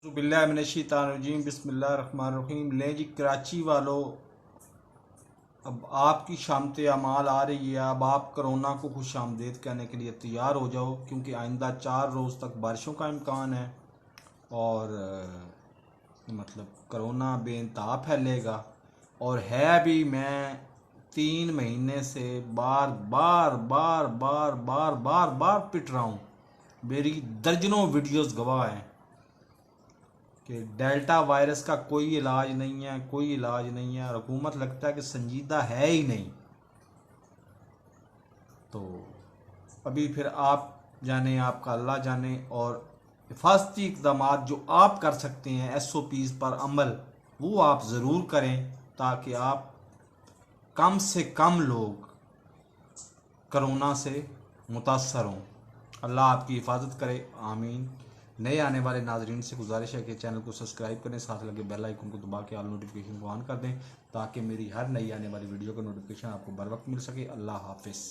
बिस्मिल्लाहिर्रहमानिर्रहीम बिस्मिल्लाहिर्रहमानिर्रहीम। ले जी कराची वालों, अब आपकी शामत अमाल आ रही है। अब आप कोरोना को खुश आमदेद कहने के लिए तैयार हो जाओ, क्योंकि आइंदा 4 रोज़ तक बारिशों का इम्कान है और मतलब कोरोना बेइंतहा फैलेगा। और है भी, मैं 3 महीने से बार बार बार बार बार बार बार पिट रहा हूँ। मेरी दर्जनों वीडियोस गवाह हैं कि डेल्टा वायरस का कोई इलाज नहीं है, कोई इलाज नहीं है, और हुकूमत लगता है कि संजीदा है ही नहीं। तो अभी फिर आप जाने, आपका अल्लाह जाने। और हिफाजती इकदाम जो आप कर सकते हैं, SOPs पर अमल, वो आप ज़रूर करें, ताकि आप कम से कम लोग कोरोना से मुतासर हों। अल्लाह आपकी हिफाजत करे, आमीन। नए आने वाले नाजरीन से गुजारिश है कि चैनल को सब्सक्राइब करें, साथ लगे बेल आइकन को दबा के ऑल नोटिफिकेशन को ऑन कर दें, ताकि मेरी हर नई आने वाली वीडियो का नोटिफिकेशन आपको बर वक्त मिल सके। अल्लाह हाफिज़।